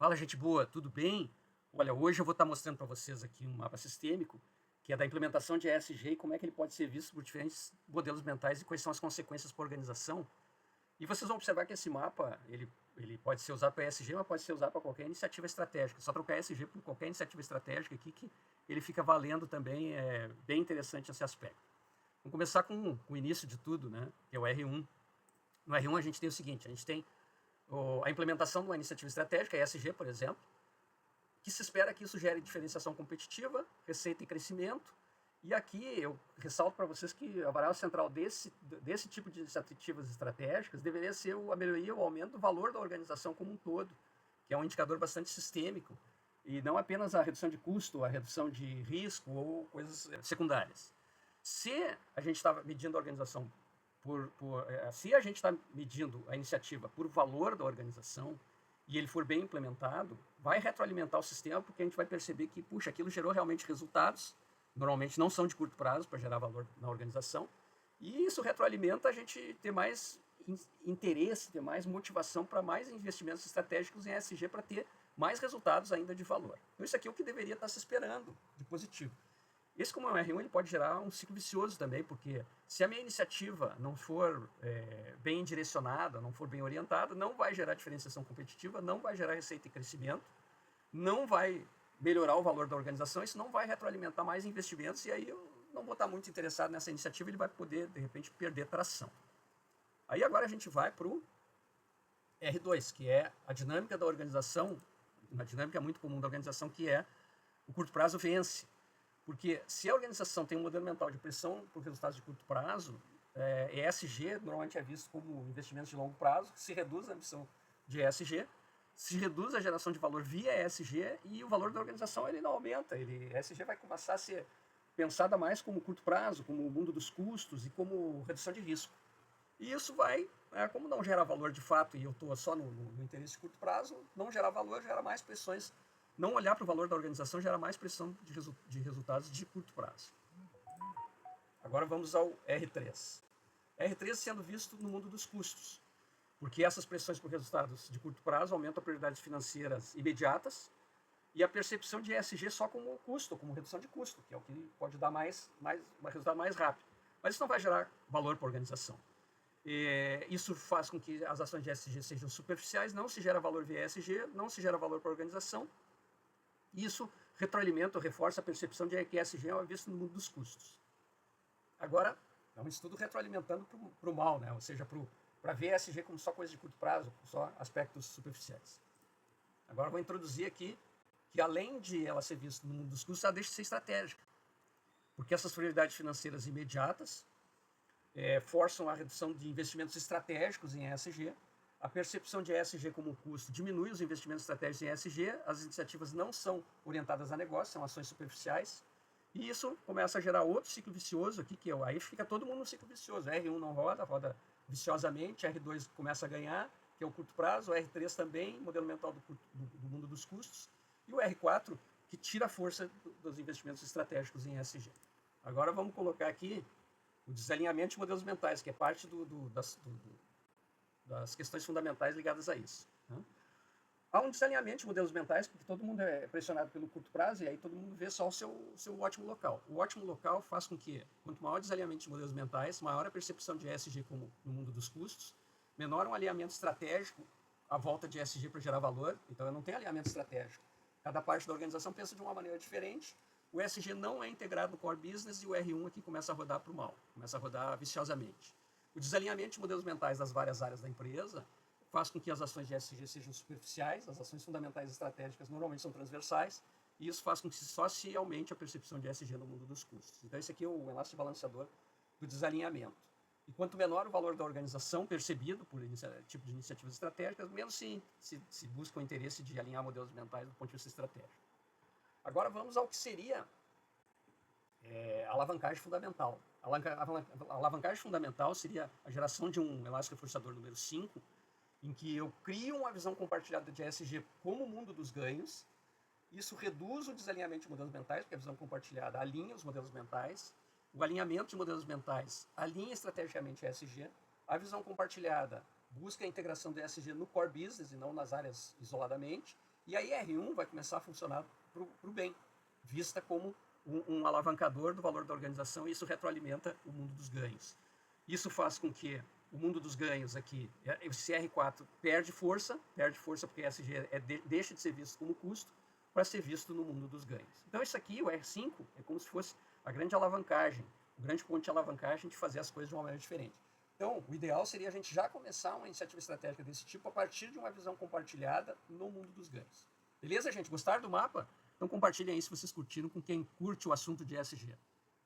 Fala, gente boa, tudo bem? Olha, hoje eu vou estar mostrando para vocês aqui um mapa sistêmico, que é da implementação de ESG e como é que ele pode ser visto por diferentes modelos mentais e quais são as consequências para a organização. E vocês vão observar que esse mapa, ele pode ser usado para ESG, mas pode ser usado para qualquer iniciativa estratégica. Só trocar ESG por qualquer iniciativa estratégica aqui que ele fica valendo também, é bem interessante esse aspecto. Vamos começar com o início de tudo, né, que é o R1. No R1 a gente tem o seguinte, a gente tem a implementação de uma iniciativa estratégica, a ESG, por exemplo, que se espera que isso gere diferenciação competitiva, receita e crescimento. E aqui eu ressalto para vocês que a variável central desse tipo de iniciativas estratégicas deveria ser a melhoria, o aumento do valor da organização como um todo, que é um indicador bastante sistêmico, e não apenas a redução de custo, a redução de risco ou coisas secundárias. Se a gente está medindo a organização se a gente está medindo a iniciativa por valor da organização e ele for bem implementado, vai retroalimentar o sistema, porque a gente vai perceber que, puxa, aquilo gerou realmente resultados, normalmente não são de curto prazo para gerar valor na organização, e isso retroalimenta a gente ter mais interesse, ter mais motivação para mais investimentos estratégicos em ESG para ter mais resultados ainda de valor. Então isso aqui é o que deveria estar se esperando de positivo. Esse, como é um R1, ele pode gerar um ciclo vicioso também, porque se a minha iniciativa não for bem direcionada, não for bem orientada, não vai gerar diferenciação competitiva, não vai gerar receita e crescimento, não vai melhorar o valor da organização, isso não vai retroalimentar mais investimentos, e aí eu não vou estar muito interessado nessa iniciativa, ele vai poder, de repente, perder tração. Aí agora a gente vai para o R2, que é a dinâmica da organização, uma dinâmica muito comum da organização, que é o curto prazo vence. Porque se a organização tem um modelo mental de pressão por resultados de curto prazo, ESG normalmente é visto como investimentos de longo prazo, se reduz a ambição de ESG, se reduz a geração de valor via ESG e o valor da organização ele não aumenta. ESG vai começar a ser pensada mais como curto prazo, como o mundo dos custos e como redução de risco. E isso vai, como não gera valor de fato, e eu estou só no interesse de curto prazo, não gerar valor gera mais pressões. Não olhar para o valor da organização gera mais pressão de resultados de curto prazo. Agora vamos ao R3. R3 sendo visto no mundo dos custos, porque essas pressões por resultados de curto prazo aumentam prioridades financeiras imediatas e a percepção de ESG só como custo, como redução de custo, que é o que pode dar um resultado mais rápido. Mas isso não vai gerar valor para a organização. Isso faz com que as ações de ESG sejam superficiais, não se gera valor via ESG, não se gera valor para a organização. Isso retroalimenta ou reforça a percepção de que ESG é visto no mundo dos custos. Agora, é um estudo retroalimentando para o mal, né? Ou seja, para ver ESG como só coisa de curto prazo, só aspectos superficiais. Agora eu vou introduzir aqui que além de ela ser vista no mundo dos custos, ela deixa de ser estratégica. Porque essas prioridades financeiras imediatas forçam a redução de investimentos estratégicos em ESG. A percepção de ESG como um custo diminui os investimentos estratégicos em ESG, as iniciativas não são orientadas a negócio, são ações superficiais, e isso começa a gerar outro ciclo vicioso aqui, que aí fica todo mundo no ciclo vicioso. R1 não roda viciosamente, R2 começa a ganhar, que é o curto prazo, o R3 também, modelo mental do mundo dos custos, e o R4, que tira a força dos investimentos estratégicos em ESG. Agora vamos colocar aqui o desalinhamento de modelos mentais, que é parte das questões fundamentais ligadas a isso. Né? Há um desalinhamento de modelos mentais, porque todo mundo é pressionado pelo curto prazo, e aí todo mundo vê só o seu ótimo local. O ótimo local faz com que, quanto maior o desalinhamento de modelos mentais, maior a percepção de ESG como no mundo dos custos, menor um alinhamento estratégico à volta de ESG para gerar valor, então eu não tenho alinhamento estratégico. Cada parte da organização pensa de uma maneira diferente, o ESG não é integrado no core business e o R1 aqui começa a rodar para o mal, começa a rodar viciosamente. O desalinhamento de modelos mentais das várias áreas da empresa faz com que as ações de ESG sejam superficiais, as ações fundamentais estratégicas normalmente são transversais, e isso faz com que só se aumente a percepção de ESG no mundo dos custos. Então esse aqui é o enlace balanceador do desalinhamento. E quanto menor o valor da organização percebido por tipo de iniciativas estratégicas, menos se busca o interesse de alinhar modelos mentais do ponto de vista estratégico. Agora vamos ao que seria a alavancagem fundamental. A alavancagem fundamental seria a geração de um elástico reforçador número 5, em que eu crio uma visão compartilhada de ESG como o mundo dos ganhos. Isso reduz o desalinhamento de modelos mentais, porque a visão compartilhada alinha os modelos mentais. O alinhamento de modelos mentais alinha estrategicamente ESG. A visão compartilhada busca a integração do ESG no core business e não nas áreas isoladamente. E aí R1 vai começar a funcionar para o bem, vista como um alavancador do valor da organização, e isso retroalimenta o mundo dos ganhos. Isso faz com que o mundo dos ganhos aqui, esse R4 perde força porque ESG deixa de ser visto como custo para ser visto no mundo dos ganhos. Então isso aqui, o R5, é como se fosse a grande alavancagem, o grande ponto de alavancagem de fazer as coisas de uma maneira diferente. Então, o ideal seria a gente já começar uma iniciativa estratégica desse tipo a partir de uma visão compartilhada no mundo dos ganhos. Beleza, gente? Gostaram do mapa? Então compartilhem aí se vocês curtiram com quem curte o assunto de ESG.